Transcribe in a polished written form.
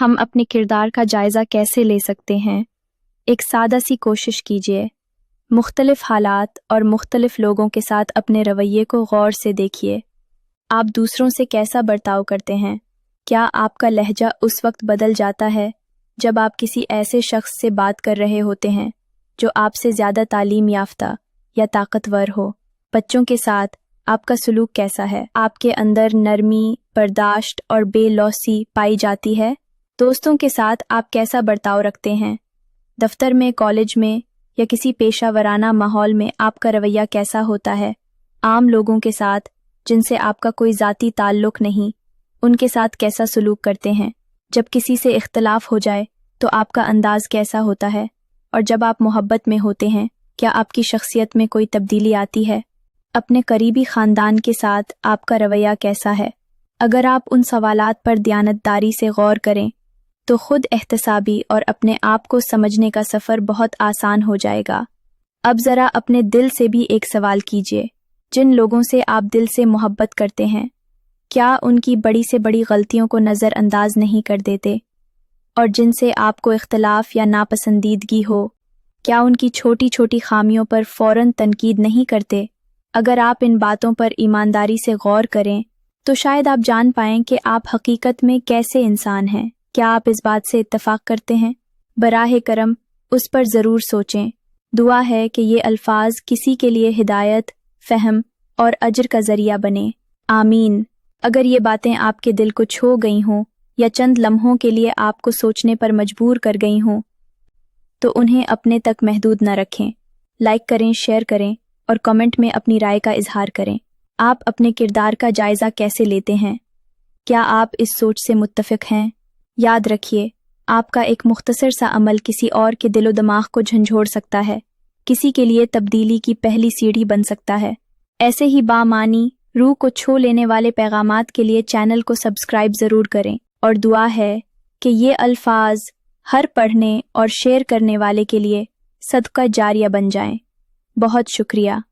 हम अपने किरदार का जायज़ा कैसे ले सकते हैं? एक सादा सी कोशिश कीजिए। मुख्तलिफ हालात और मुख्तलिफ लोगों के साथ अपने रवैये को गौर से देखिए। आप दूसरों से कैसा बर्ताव करते हैं? क्या आपका लहजा उस वक्त बदल जाता है जब आप किसी ऐसे शख्स से बात कर रहे होते हैं जो आपसे ज़्यादा तालीम याफ्ता या ताकतवर हो? बच्चों के साथ आपका सलूक कैसा है? आपके अंदर नरमी, बर्दाश्त और बेलौसी पाई जाती है? दोस्तों के साथ आप कैसा बर्ताव रखते हैं? दफ्तर में, कॉलेज में या किसी पेशा वराना माहौल में आपका रवैया कैसा होता है? आम लोगों के साथ जिनसे आपका कोई ज़ाती ताल्लुक़ नहीं, उनके साथ कैसा सलूक करते हैं? जब किसी से इख्तलाफ हो जाए तो आपका अंदाज़ कैसा होता है? और जब आप मोहब्बत में होते हैं, क्या आपकी शख्सियत में कोई तब्दीली आती है? अपने करीबी ख़ानदान के साथ आपका रवैया कैसा है? अगर आप उन सवालात पर दयानतदारी से गौर करें तो खुद एहतसाबी और अपने आप को समझने का सफ़र बहुत आसान हो जाएगा। अब ज़रा अपने दिल से भी एक सवाल कीजिए। जिन लोगों से आप दिल से मोहब्बत करते हैं, क्या उनकी बड़ी से बड़ी गलतियों को नज़रअंदाज नहीं कर देते? और जिनसे आपको इख्तलाफ या नापसंदीदगी हो, क्या उनकी छोटी छोटी खामियों पर फ़ौरन तनकीद नहीं करते? अगर आप इन बातों पर ईमानदारी से गौर करें तो शायद आप जान पाएं कि आप हकीकत में कैसे इंसान हैं। क्या आप इस बात से इत्तफाक करते हैं? बराह करम उस पर ज़रूर सोचें। दुआ है कि ये अल्फाज किसी के लिए हिदायत, फ़हम और अज्र का ज़रिया बने। आमीन। अगर ये बातें आपके दिल को छू गई हों या चंद लम्हों के लिए आपको सोचने पर मजबूर कर गई हों तो उन्हें अपने तक महदूद न रखें। लाइक करें, शेयर करें और कमेंट में अपनी राय का इजहार करें। आप अपने किरदार का जायज़ा कैसे लेते हैं? क्या आप इस सोच से मुत्तफ़िक हैं? याद रखिए, आपका एक मुख्तसर सा अमल किसी और के दिलो दिमाग को झंझोड़ सकता है, किसी के लिए तब्दीली की पहली सीढ़ी बन सकता है। ऐसे ही बामानी, रूह को छू लेने वाले पैगामात के लिए चैनल को सब्सक्राइब ज़रूर करें और दुआ है कि ये अल्फाज हर पढ़ने और शेयर करने वाले के लिए सदका जारिया बन जाएं। बहुत शुक्रिया।